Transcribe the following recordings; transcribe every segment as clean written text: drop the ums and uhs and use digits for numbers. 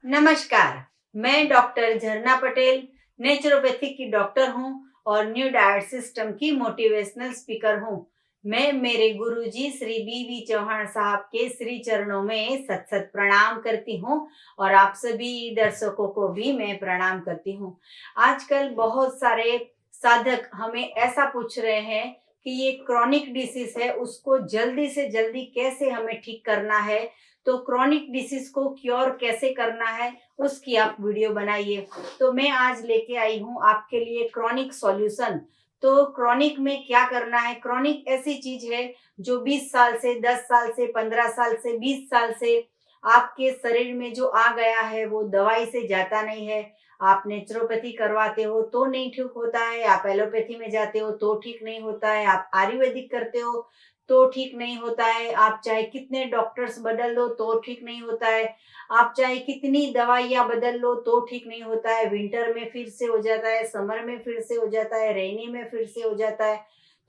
नमस्कार। मैं डॉक्टर झरना पटेल नेचुरोपैथी की डॉक्टर हूँ और न्यू डाइट सिस्टम की मोटिवेशनल स्पीकर हूँ। मैं मेरे गुरुजी श्री बी चौहान साहब के श्री चरणों में सत सत प्रणाम करती हूँ और आप सभी दर्शकों को भी मैं प्रणाम करती हूँ। आजकल बहुत सारे साधक हमें ऐसा पूछ रहे हैं कि ये क्रॉनिक डिसीज है, उसको जल्दी से जल्दी कैसे हमें ठीक करना है, तो क्रॉनिक डिसीज को क्योर कैसे करना है उसकी आप वीडियो बनाइए। तो मैं आज लेके आई हूँ आपके लिए क्रॉनिक सॉल्यूशन। तो क्रॉनिक में क्या करना है? क्रॉनिक ऐसी चीज है जो 20 साल से, 10 साल से, 15 साल से, 20 साल से आपके शरीर में जो आ गया है वो दवाई से जाता नहीं है। आप नेचुरोपैथी करवाते हो तो नहीं ठीक होता है, आप एलोपैथी में जाते हो तो ठीक नहीं होता है, आप आयुर्वेदिक करते हो तो ठीक नहीं होता है, आप चाहे कितने डॉक्टर्स बदल लो तो ठीक नहीं होता है, आप चाहे कितनी दवाइयाँ बदल लो तो ठीक नहीं होता है। विंटर में फिर से हो जाता है, समर में फिर से हो जाता है, रेनी में फिर से हो जाता है।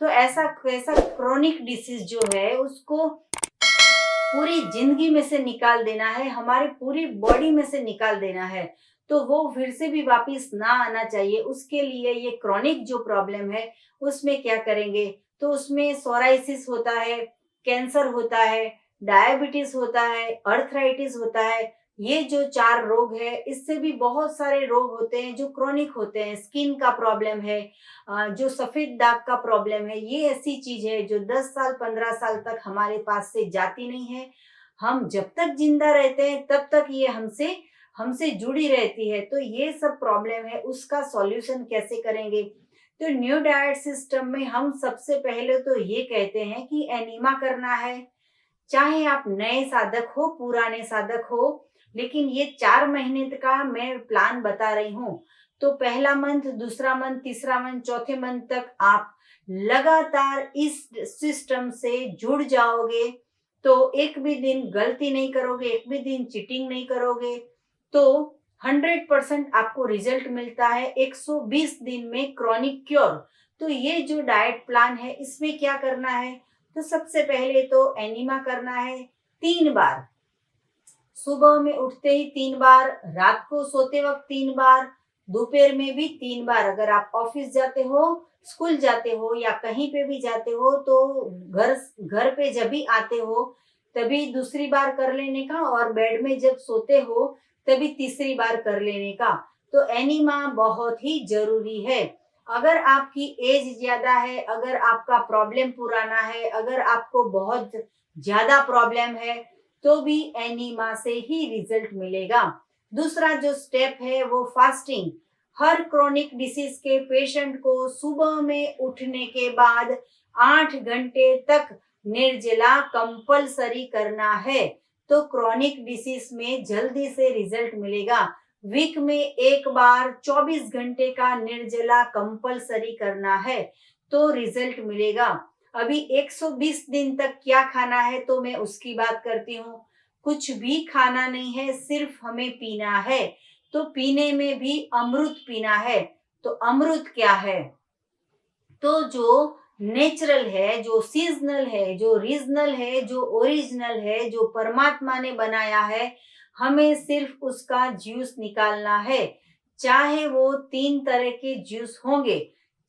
तो ऐसा ऐसा क्रोनिक डिसीज जो है उसको पूरी जिंदगी में से निकाल देना है, हमारी पूरी बॉडी में से निकाल देना है, तो वो फिर से भी वापस ना आना चाहिए। उसके लिए ये क्रॉनिक जो प्रॉब्लम है उसमें क्या करेंगे? तो उसमें सोराइसिस होता है, कैंसर होता है, डायबिटीज होता है, अर्थराइटिस होता है। ये जो 4 रोग है इससे भी बहुत सारे रोग होते हैं जो क्रॉनिक होते हैं। स्किन का प्रॉब्लम है, जो सफेद दाग का प्रॉब्लम है, ये ऐसी चीज है जो 10 साल 15 साल तक हमारे पास से जाती नहीं है। हम जब तक जिंदा रहते हैं तब तक ये हमसे हमसे जुड़ी रहती है। तो ये सब प्रॉब्लम है, उसका सॉल्यूशन कैसे करेंगे? तो न्यू डाइट सिस्टम में हम सबसे पहले तो ये कहते हैं कि एनीमा करना है। चाहे आप नए साधक हो, पुराने साधक हो, लेकिन ये 4 महीने का मैं प्लान बता रही हूँ। तो पहला मंथ, दूसरा मंथ, तीसरा मंथ, चौथे मंथ तक आप लगातार इस सिस्टम से जुड़ जाओगे, तो एक भी दिन गलती नहीं करोगे, एक भी दिन चीटिंग नहीं करोगे, तो 100% आपको रिजल्ट मिलता है 120 दिन में क्रॉनिक क्योर। तो ये जो डाइट प्लान है इसमें क्या करना है? तो सबसे पहले तो एनिमा करना है 3 बार। सुबह में उठते ही 3 बार, रात को सोते वक्त 3 बार, दोपहर में भी 3 बार। अगर आप ऑफिस जाते हो, स्कूल जाते हो या कहीं पे भी जाते हो तो घर घर पे जब भी आते हो तभी दूसरी बार कर लेने का, और बेड में जब सोते हो तभी तीसरी बार कर लेने का। तो एनिमा बहुत ही जरूरी है। अगर आपकी एज ज्यादा है, अगर आपका प्रॉब्लम पुराना है, अगर आपको बहुत ज्यादा प्रॉब्लम है, तो भी एनीमा से ही रिजल्ट मिलेगा। दूसरा जो स्टेप है वो फास्टिंग। हर क्रोनिक डिसीज के पेशेंट को सुबह में उठने के बाद 8 घंटे तक निर्जला कंपलसरी करना है। तो क्रोनिक डिसीज में जल्दी से रिजल्ट मिलेगा। वीक में एक बार 24 घंटे का निर्जला कंपलसरी करना है तो रिजल्ट मिलेगा। अभी 120 दिन तक क्या खाना है तो मैं उसकी बात करती हूँ। कुछ भी खाना नहीं है, सिर्फ हमें पीना है। तो पीने में भी अमृत पीना है। तो अमृत क्या है? तो जो नेचुरल है, जो सीजनल है, जो रीजनल है, जो ओरिजिनल है, जो परमात्मा ने बनाया है, हमें सिर्फ उसका जूस निकालना है। चाहे वो 3 तरह के जूस होंगे,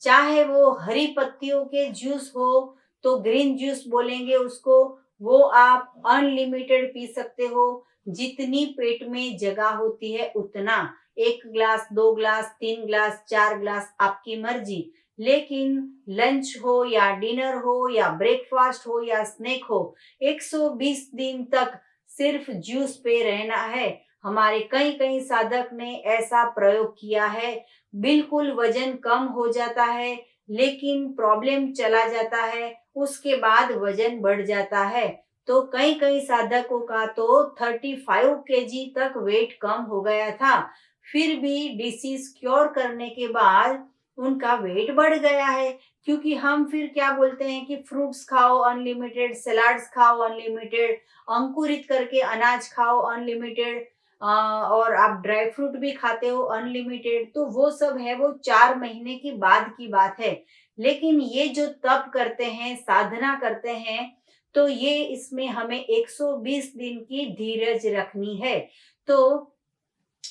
चाहे वो हरी पत्तियों के जूस हो तो ग्रीन जूस बोलेंगे उसको, वो आप अनलिमिटेड पी सकते हो। जितनी पेट में जगह होती है उतना, 1 ग्लास, 2 ग्लास, 3 ग्लास, 4 ग्लास, आपकी मर्जी। लेकिन लंच हो या डिनर हो या ब्रेकफास्ट हो या स्नैक हो, 120 दिन तक सिर्फ जूस पे रहना है। हमारे कई कई साधक ने ऐसा प्रयोग किया है, बिल्कुल वजन कम हो जाता है, लेकिन प्रॉब्लम चला जाता है, उसके बाद वजन बढ़ जाता है। तो कई कई साधकों का तो 35 केजी तक वेट कम हो गया था, फिर भी डिसीज क्योर करने के बाद उनका वेट बढ़ गया है। क्योंकि हम फिर क्या बोलते हैं कि फ्रूट्स खाओ अनलिमिटेड, सलाड्स खाओ अनलिमिटेड, अंकुरित करके अनाज खाओ अनलिमिटेड, और आप ड्राई फ्रूट भी खाते हो अनलिमिटेड। तो वो सब है, वो 4 महीने की बाद की बात है। लेकिन ये जो तप करते हैं, साधना करते हैं, तो ये इसमें हमें 120 दिन की धीरज रखनी है। तो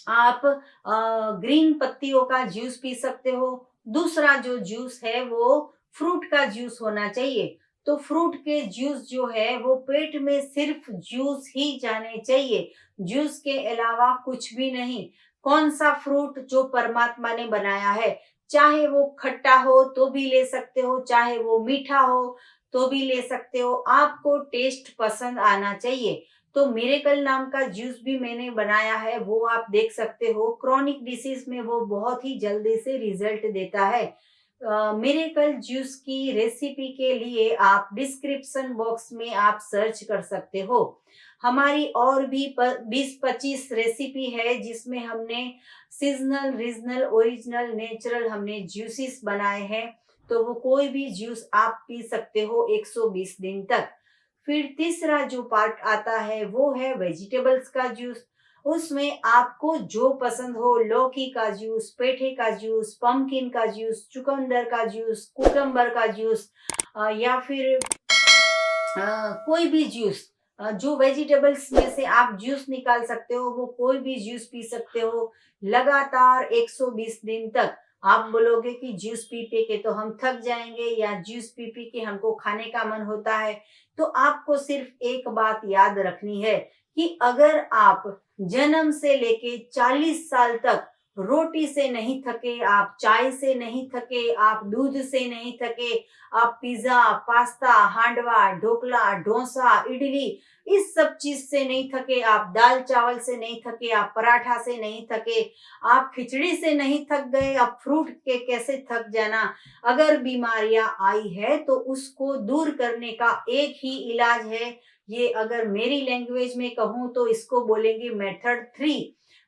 आप ग्रीन पत्तियों का जूस पी सकते हो। दूसरा जो जूस है वो फ्रूट का जूस होना चाहिए। तो फ्रूट के जूस जो है वो पेट में सिर्फ जूस ही जाने चाहिए, जूस के अलावा कुछ भी नहीं। कौन सा फ्रूट जो परमात्मा ने बनाया है, चाहे वो खट्टा हो तो भी ले सकते हो, चाहे वो मीठा हो तो भी ले सकते हो, आपको टेस्ट पसंद आना चाहिए। तो मिरेकल नाम का जूस भी मैंने बनाया है, वो आप देख सकते हो। क्रॉनिक डिसीज में वो बहुत ही जल्दी से रिजल्ट देता है। मिरेकल जूस की रेसिपी के लिए आप डिस्क्रिप्शन बॉक्स में आप सर्च कर सकते हो। हमारी और भी 20-25 रेसिपी है जिसमें हमने सीजनल, रीजनल, ओरिजिनल, नेचुरल हमने जूसेस बनाए हैं। तो वो कोई भी जूस आप पी सकते हो 120 दिन तक। फिर तीसरा जो पार्ट आता है वो है वेजिटेबल्स का जूस। उसमें आपको जो पसंद हो, लौकी का जूस, पेठे का जूस, पंपकिन का जूस, चुकंदर का जूस, कुकम्बर का जूस, या फिर कोई भी जूस, जो वेजिटेबल्स में से आप जूस निकाल सकते हो वो कोई भी जूस पी सकते हो लगातार 120 दिन तक। आप बोलोगे कि जूस पी पी के तो हम थक जाएंगे या जूस पी पी के हमको खाने का मन होता है, तो आपको सिर्फ एक बात याद रखनी है कि अगर आप जन्म से लेके 40 साल तक रोटी से नहीं थके, आप चाय से नहीं थके, आप दूध से नहीं थके, आप पिज्जा, पास्ता, हांडवा, ढोकला, डोसा, इडली इस सब चीज से नहीं थके, आप दाल चावल से नहीं थके, आप पराठा से नहीं थके, आप खिचड़ी से नहीं थक गए, आप फ्रूट के कैसे थक जाना। अगर बीमारियां आई है तो उसको दूर करने का एक ही इलाज है। ये अगर मेरी लैंग्वेज में कहूँ तो इसको बोलेंगे मेथड 3।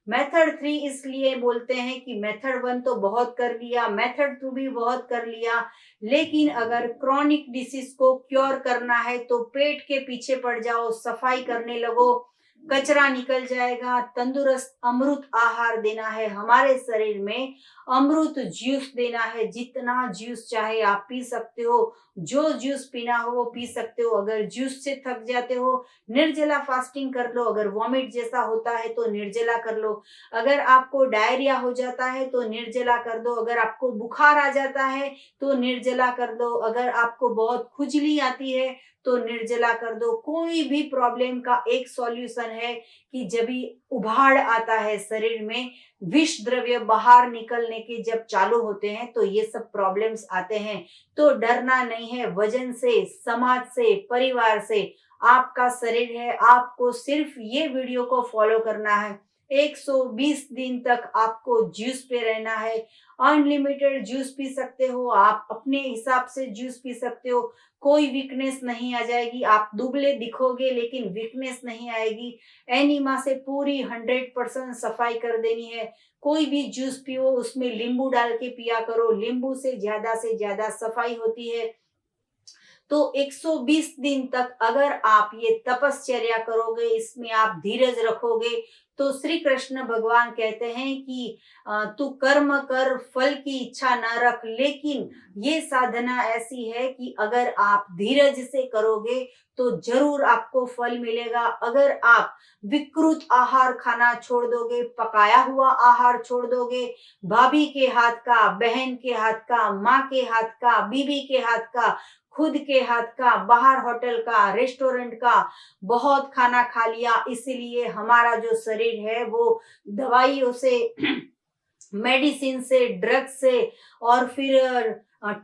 मेथड 3 इसलिए बोलते हैं कि मेथड 1 तो बहुत कर लिया, मेथड 2 भी बहुत कर लिया, लेकिन अगर क्रॉनिक डिसीज को क्योर करना है तो पेट के पीछे पड़ जाओ, सफाई करने लगो, कचरा निकल जाएगा। तंदुरुस्त अमृत आहार देना है हमारे शरीर में, अमृत जूस देना है, जितना जूस चाहे आप पी सकते हो, जो जूस पीना हो वो पी सकते हो। अगर जूस से थक जाते हो, निर्जला फास्टिंग कर लो। अगर वॉमिट जैसा होता है तो निर्जला कर लो। अगर आपको डायरिया हो जाता है तो निर्जला कर दो। अगर आपको बुखार आ जाता है तो निर्जला कर दो। अगर आपको बहुत खुजली आती है तो निर्जला कर दो। कोई भी प्रॉब्लम का एक सॉल्यूशन है कि जब भी उभाड़ आता है शरीर में, विष द्रव्य बाहर निकलने के जब चालू होते हैं तो ये सब प्रॉब्लम्स आते हैं। तो डरना नहीं है वजन से, समाज से, परिवार से। आपका शरीर है, आपको सिर्फ ये वीडियो को फॉलो करना है। 120 दिन तक आपको जूस पे रहना है। अनलिमिटेड जूस पी सकते हो, आप अपने हिसाब से जूस पी सकते हो। कोई वीकनेस नहीं आ जाएगी, आप दुबले दिखोगे लेकिन वीकनेस नहीं आएगी। एनीमा से पूरी 100% सफाई कर देनी है। कोई भी जूस पियो उसमें नींबू डाल के पिया करो, नींबू से ज्यादा सफाई होती है। तो 120 दिन तक अगर आप ये तपश्चर्या करोगे, इसमें आप धीरज रखोगे, तो श्री कृष्ण भगवान कहते हैं कि तू कर्म कर, फल की इच्छा न रख। लेकिन ये साधना ऐसी है कि अगर आप धीरज से करोगे तो जरूर आपको फल मिलेगा। अगर आप विकृत आहार खाना छोड़ दोगे, पकाया हुआ आहार छोड़ दोगे, भाभी के हाथ का, बहन के हाथ का, माँ के हाथ का, बीवी के हाथ का, खुद के हाथ का, बाहर होटल का, रेस्टोरेंट का बहुत खाना खा लिया, इसीलिए हमारा जो शरीर है वो दवाइयों से मेडिसिन से, ड्रग से और फिर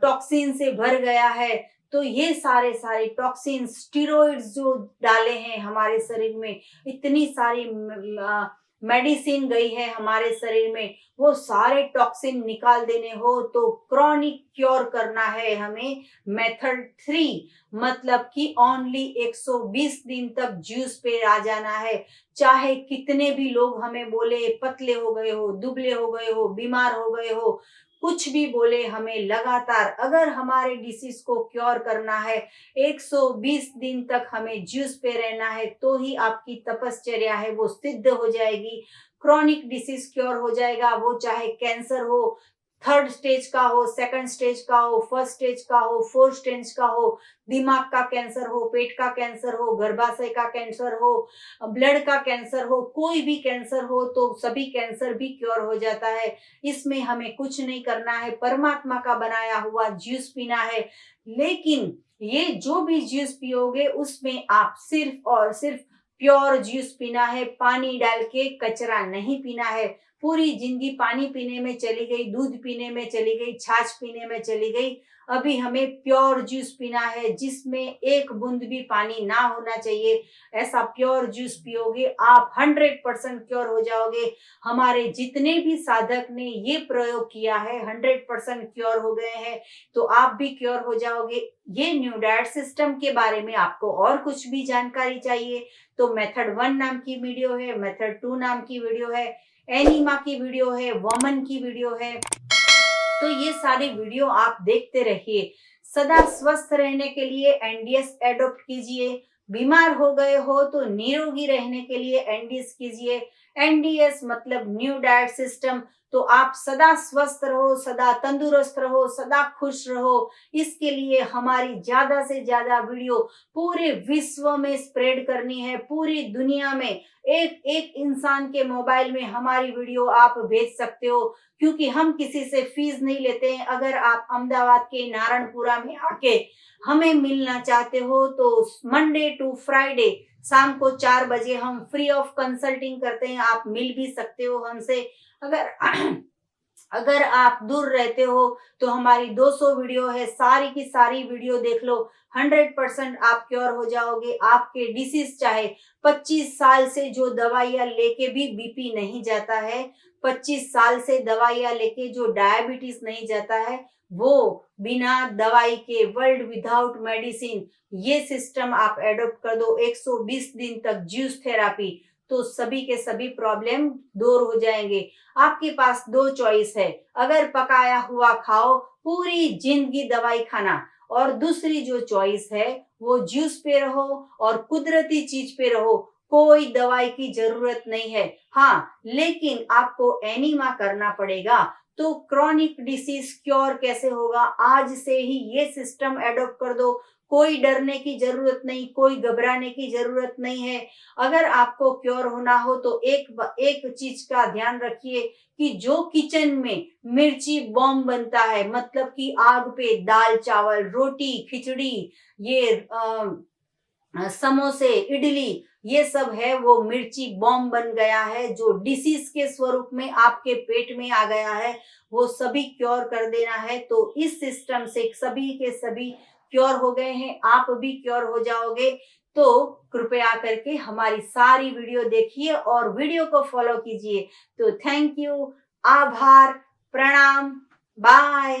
टॉक्सिन से भर गया है। तो ये सारे सारे टॉक्सिन, स्टीरॉइड्स जो डाले हैं हमारे शरीर में, इतनी सारी मेडिसिन गई है हमारे शरीर में, वो सारे टॉक्सिन निकाल देने हो तो क्रॉनिक क्योर करना है हमें। मेथड 3 मतलब कि ओनली 120 दिन तक जूस पे आ जाना है। चाहे कितने भी लोग हमें बोले पतले हो गए हो, दुबले हो गए हो, बीमार हो गए हो, कुछ भी बोले, हमें लगातार अगर हमारे डिसीज को क्योर करना है, 120 दिन तक हमें जूस पे रहना है, तो ही आपकी तपश्चर्या है वो सिद्ध हो जाएगी। क्रॉनिक डिसीज क्योर हो जाएगा, वो चाहे कैंसर हो, 3rd स्टेज का हो, 2nd स्टेज का हो, 1st स्टेज का हो, 4th स्टेज का हो, दिमाग का कैंसर हो, पेट का कैंसर हो, गर्भाशय का कैंसर हो, ब्लड का कैंसर हो, कोई भी कैंसर हो तो सभी कैंसर भी क्योर हो जाता है। इसमें हमें कुछ नहीं करना है, परमात्मा का बनाया हुआ जूस पीना है। लेकिन ये जो भी जूस पियोगे उसमें आप सिर्फ और सिर्फ प्योर जूस पीना है, पानी डाल के कचरा नहीं पीना है। पूरी जिंदगी पानी पीने में चली गई, दूध पीने में चली गई, छाछ पीने में चली गई। अभी हमें प्योर जूस पीना है जिसमें एक बूंद भी पानी ना होना चाहिए। ऐसा प्योर जूस पियोगे आप 100% क्योर हो जाओगे। हमारे जितने भी साधक ने ये प्रयोग किया है 100% क्योर हो गए हैं, तो आप भी क्योर हो जाओगे। ये न्यू डाइट सिस्टम के बारे में आपको और कुछ भी जानकारी चाहिए तो मेथड 1 नाम की वीडियो है, मेथड 2 नाम की वीडियो है, एनीमा की वीडियो है, वमन की वीडियो है। तो ये सारी वीडियो आप देखते रहिए। सदा स्वस्थ रहने के लिए एनडीएस एडॉप्ट कीजिए। बीमार हो गए हो तो निरोगी रहने के लिए एनडीएस कीजिए। एनडीएस मतलब न्यू डाइट सिस्टम। तो आप सदा स्वस्थ रहो, सदा तंदुरुस्त रहो, सदा खुश रहो। इसके लिए हमारी ज्यादा से ज्यादा वीडियो पूरे विश्व में स्प्रेड करनी है। पूरी दुनिया में एक एक इंसान के मोबाइल में हमारी वीडियो आप भेज सकते हो, क्योंकि हम किसी से फीस नहीं लेते हैं। अगर आप अहमदाबाद के नारायणपुरा में आके हमें मिलना चाहते हो तो मंडे टू फ्राइडे शाम को 4 बजे हम फ्री ऑफ कंसल्टिंग करते हैं। आप मिल भी सकते हो हमसे। अगर अगर आप दूर रहते हो तो हमारी 200 वीडियो है, सारी की सारी वीडियो देख लो। 100% आप क्योर हो जाओगे। आपके डिसीज चाहे 25 साल से जो दवाइयां लेके भी बीपी नहीं जाता है, 25 साल से दवाइयां लेके जो डायबिटीज नहीं जाता है, वो बिना दवाई के वर्ल्ड विदाउट मेडिसिन ये सिस्टम आप एडॉप्ट कर दो 120 दिन तक जूस थेरापी, तो सभी के सभी प्रॉब्लम दूर हो जाएंगे। आपके पास 2 चॉइस है, अगर पकाया हुआ खाओ पूरी जिंदगी दवाई खाना, और दूसरी जो चॉइस है वो जूस पे रहो और कुदरती चीज पे रहो। कोई दवाई की जरूरत नहीं है। हाँ, लेकिन आपको एनीमा करना पड़ेगा। तो क्रॉनिक डिसीज क्योर कैसे होगा? आज से ही ये सिस्टम एडॉप्ट कर दो। कोई डरने की जरूरत नहीं, कोई घबराने की जरूरत नहीं है। अगर आपको क्योर होना हो तो एक चीज का ध्यान रखिए कि जो किचन में मिर्ची बॉम्ब बनता है, मतलब कि आग पे दाल चावल रोटी खिचड़ी, ये समोसे इडली, ये सब है, वो मिर्ची बॉम्ब बन गया है जो डिसीज के स्वरूप में आपके पेट में आ गया है। वो सभी क्योर कर देना है। तो इस सिस्टम से सभी के सभी क्योर हो गए हैं, आप भी क्योर हो जाओगे। तो कृपया करके हमारी सारी वीडियो देखिए और वीडियो को फॉलो कीजिए। तो थैंक यू, आभार, प्रणाम, बाय।